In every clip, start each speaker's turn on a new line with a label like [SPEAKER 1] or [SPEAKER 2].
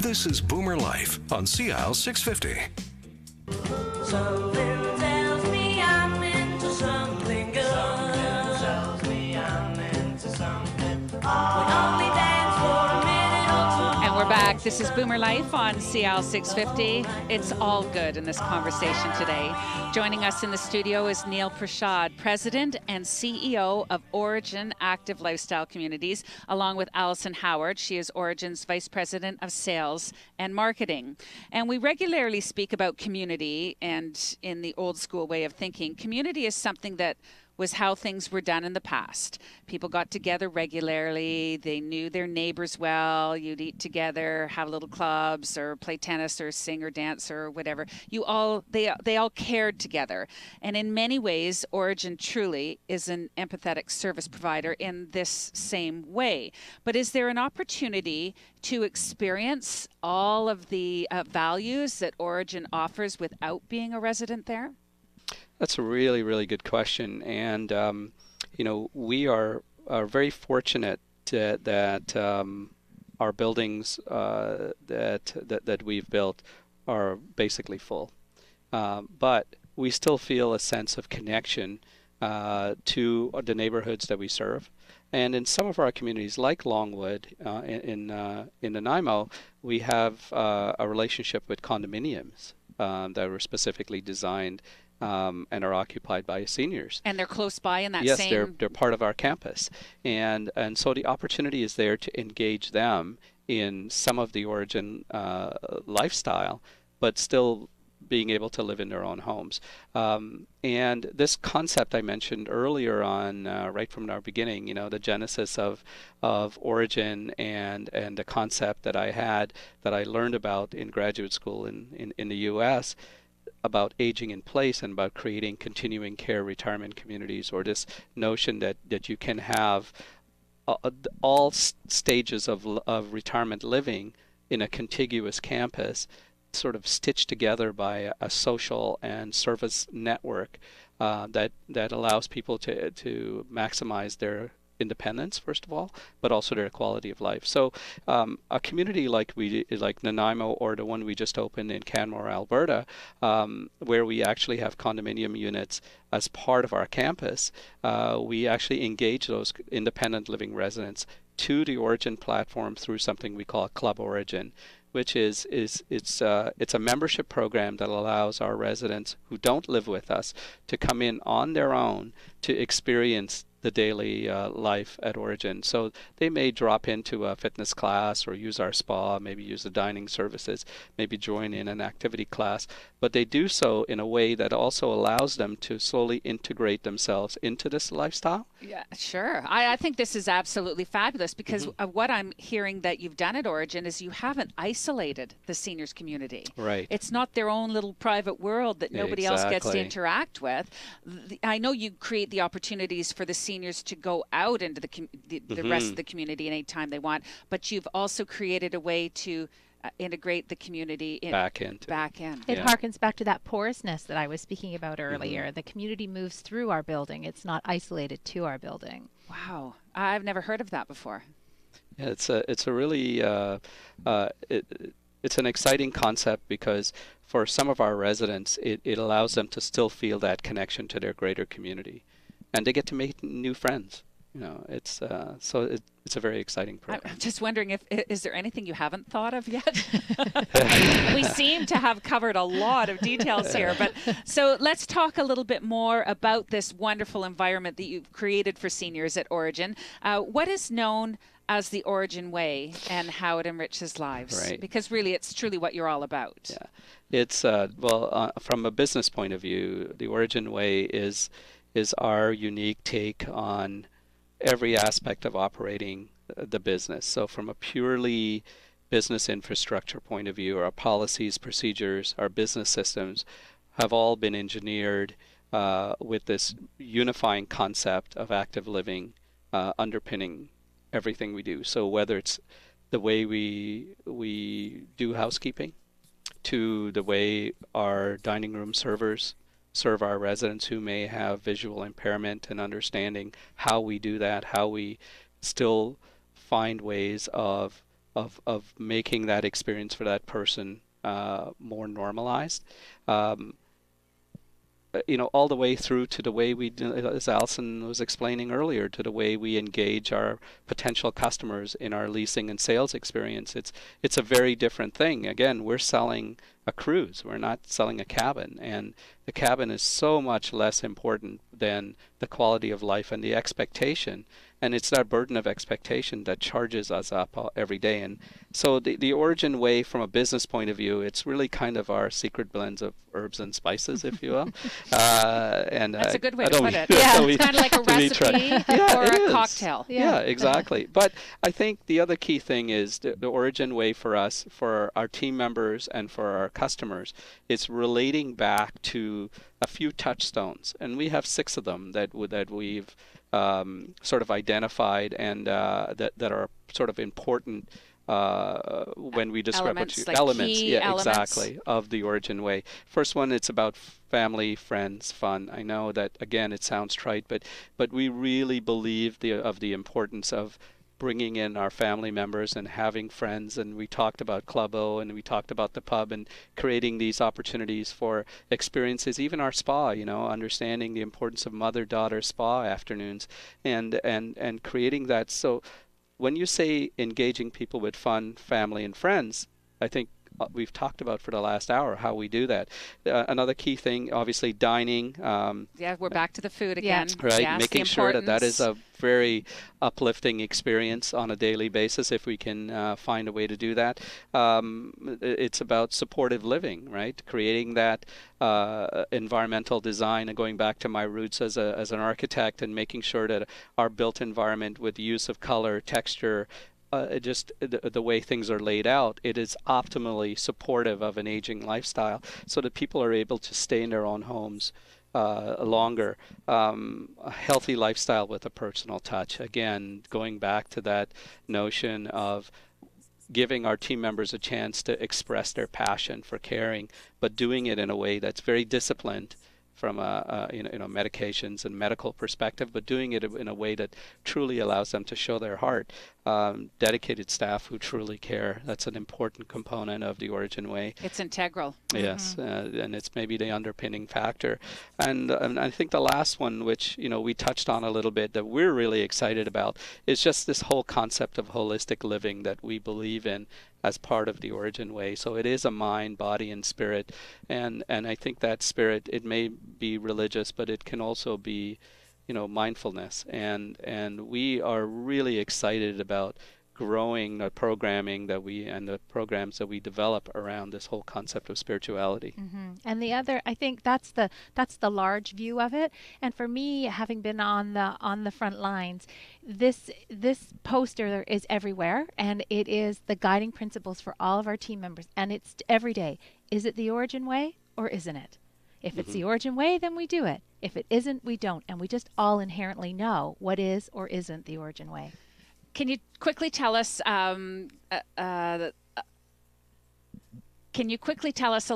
[SPEAKER 1] This is Boomer Life on CL 650.
[SPEAKER 2] Something tells me I'm into something good. Something tells me I'm into something. We only dance for a minute or two.
[SPEAKER 3] And we're back. This is Boomer Life on CL 650. It's all good in this conversation today. Joining us in the studio is Neil Prashad, President and CEO of Origin Active Lifestyle Communities, along with Alison Howard. She is Origin's Vice President of Sales and Marketing. And we regularly speak about community, and in the old school way of thinking, community is something that was how things were done in the past. People got together regularly. They knew their neighbors well. You'd eat together, have little clubs, or play tennis, or sing, or dance, or whatever. They all cared together. And in many ways, Origin truly is an empathetic service provider in this same way. But is there an opportunity to experience all of the values that Origin offers without being a resident there?
[SPEAKER 4] That's a really, really good question, and we are very fortunate that our buildings that we've built are basically full, but we still feel a sense of connection to the neighborhoods that we serve. And in some of our communities, like Longwood in Nanaimo, we have a relationship with condominiums that were specifically designed and are occupied by seniors.
[SPEAKER 3] And they're close by in that
[SPEAKER 4] yes,
[SPEAKER 3] same...
[SPEAKER 4] Yes, they're part of our campus. And so the opportunity is there to engage them in some of the Origin lifestyle, but still being able to live in their own homes. And this concept I mentioned earlier on, right from our beginning, the genesis of Origin and the concept that I learned about in graduate school in the U.S., about aging in place and about creating continuing care retirement communities, or this notion that you can have all stages of retirement living in a contiguous campus, sort of stitched together by a social and service network that allows people to maximize their independence, first of all, but also their quality of life. So a community like Nanaimo, or the one we just opened in Canmore, Alberta, where we actually have condominium units as part of our campus, we actually engage those independent living residents to the Origin platform through something we call Club Origin, which it's a membership program that allows our residents who don't live with us to come in on their own to experience the daily life at Origin. So they may drop into a fitness class or use our spa, maybe use the dining services, maybe join in an activity class, but they do so in a way that also allows them to slowly integrate themselves into this lifestyle.
[SPEAKER 3] Yeah, sure. I think this is absolutely fabulous, because what I'm hearing that you've done at Origin is you haven't isolated the seniors community.
[SPEAKER 4] Right.
[SPEAKER 3] It's not their own little private world that nobody else gets to interact with. I know you create the opportunities for the seniors to go out into the rest of the community anytime they want, but you've also created a way to integrate the community back in.
[SPEAKER 5] It harkens back to that porousness that I was speaking about earlier. The community moves through our building. It's not isolated to our building.
[SPEAKER 3] Wow. I've never heard of that before.
[SPEAKER 4] Yeah, it's a really it's an exciting concept, because for some of our residents, it allows them to still feel that connection to their greater community, and they get to make new friends. It's it's a very exciting program.
[SPEAKER 3] I'm just wondering, is there anything you haven't thought of yet? We seem to have covered a lot of details here, but so let's talk a little bit more about this wonderful environment that you've created for seniors at Origin. What is known as the Origin Way, and how it enriches lives?
[SPEAKER 4] Right.
[SPEAKER 3] Because really, it's truly what you're all about.
[SPEAKER 4] Yeah, it's from a business point of view, the Origin Way is our unique take on every aspect of operating the business. So from a purely business infrastructure point of view, our policies, procedures, our business systems have all been engineered with this unifying concept of active living underpinning everything we do. So whether it's the way we do housekeeping, to the way our dining room servers serve our residents who may have visual impairment, and understanding how we do that, how we still find ways of of making that experience for that person more normalized. All the way through to the way we, as Alison was explaining earlier, to the way we engage our potential customers in our leasing and sales experience. It's a very different thing. Again, we're selling a cruise. We're not selling a cabin, and the cabin is so much less important than the quality of life and the expectation. And it's that burden of expectation that charges us up every day. And so the Origin Way, from a business point of view, it's really kind of our secret blends of herbs and spices, if you will.
[SPEAKER 3] That's a good way to put it.
[SPEAKER 5] Yeah.
[SPEAKER 3] It's kind of like a recipe or a cocktail.
[SPEAKER 4] Yeah, exactly. But I think the other key thing is the Origin Way for us, for our team members and for our customers, is relating back to a few touchstones. And we have 6 of them that we've sort of identified and that are sort of important when we describe
[SPEAKER 3] elements,
[SPEAKER 4] exactly, of the Origin Way. First one, it's about family, friends, fun. I know that, again, it sounds trite, but we really believe of the importance of bringing in our family members and having friends. And we talked about Club O, and we talked about the pub, and creating these opportunities for experiences, even our spa, understanding the importance of mother-daughter spa afternoons, and creating that. So when you say engaging people with fun, family, and friends, I think we've talked about for the last hour how we do that. Another key thing, obviously, dining.
[SPEAKER 3] We're back to the food again.
[SPEAKER 4] Right,
[SPEAKER 3] yes,
[SPEAKER 4] making sure that is a very uplifting experience on a daily basis if we can find a way to do that. It's about supportive living, right? Creating that environmental design, and going back to my roots as an architect, and making sure that our built environment, with the use of color, texture, just the way things are laid out, it is optimally supportive of an aging lifestyle, so that people are able to stay in their own homes longer. A healthy lifestyle with a personal touch. Again, going back to that notion of giving our team members a chance to express their passion for caring, but doing it in a way that's very disciplined from medications and medical perspective, but doing it in a way that truly allows them to show their heart. Dedicated staff who truly care. That's an important component of the Origin Way.
[SPEAKER 3] It's integral.
[SPEAKER 4] Yes, and it's maybe the underpinning factor. And I think the last one, which we touched on a little bit, that we're really excited about, is just this whole concept of holistic living that we believe in as part of the Origin Way. So it is a mind, body, and spirit, and I think that spirit, it may be religious, but it can also be mindfulness, and we are really excited about growing the programming and the programs that we develop around this whole concept of spirituality.
[SPEAKER 5] And the other, I think that's the large view of it. And for me, having been on the front lines, this poster is everywhere, and it is the guiding principles for all of our team members, and it's every day. Is it the Origin Way or isn't it? If it's the Origin Way, then we do it. If it isn't, we don't. And we just all inherently know what is or isn't the Origin Way.
[SPEAKER 3] Can you quickly tell us a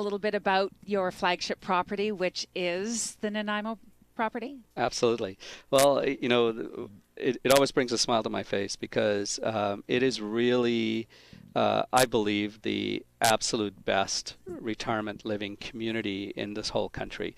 [SPEAKER 3] little bit about your flagship property, which is the Nanaimo property?
[SPEAKER 4] Absolutely. Well, it always brings a smile to my face, because it is really, I believe, the absolute best retirement living community in this whole country.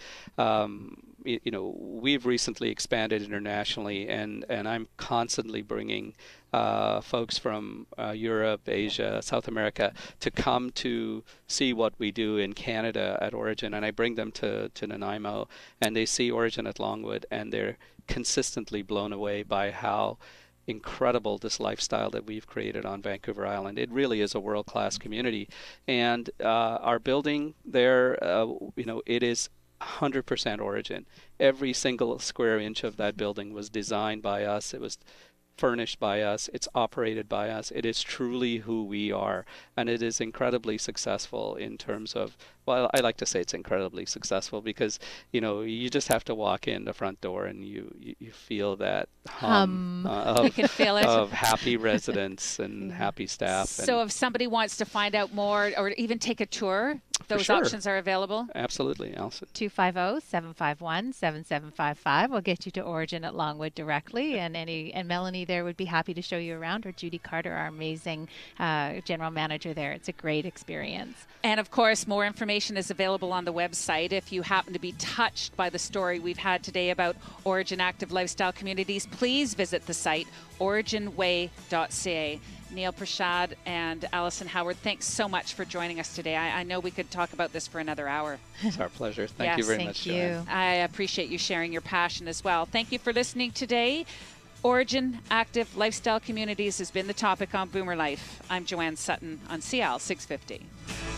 [SPEAKER 4] We've recently expanded internationally, and I'm constantly bringing folks from Europe, Asia, South America to come to see what we do in Canada at Origin, and I bring them to Nanaimo, and they see Origin at Longwood, and they're consistently blown away by how incredible this lifestyle that we've created on Vancouver Island. It really is a world-class community, and our building there, it is 100% Origin. Every single square inch of that building was designed by us. It was furnished by us. It's operated by us. It is truly who we are, and it is incredibly successful in terms of, well, I like to say it's incredibly successful because, you just have to walk in the front door and you feel that hum
[SPEAKER 3] you can feel it.
[SPEAKER 4] of happy residents and happy staff.
[SPEAKER 3] So if somebody wants to find out more or even take a tour, those
[SPEAKER 4] sure.
[SPEAKER 3] options are available?
[SPEAKER 4] Absolutely, Alison.
[SPEAKER 5] 250-751-7755 will get you to Origin at Longwood directly, and Melanie there would be happy to show you around, or Judy Carter, our amazing general manager there. It's a great experience.
[SPEAKER 3] And of course, more information is available on the website. If you happen to be touched by the story we've had today about Origin Active Lifestyle Communities, please visit the site originway.ca. Neil Prashad and Alison Howard, thanks so much for joining us today. I know we could talk about this for another hour.
[SPEAKER 4] It's our pleasure. Thank you very much, Joanne.
[SPEAKER 3] I appreciate you sharing your passion as well. Thank you for listening today. Origin Active Lifestyle Communities has been the topic on Boomer Life. I'm Joanne Sutton on CL 650.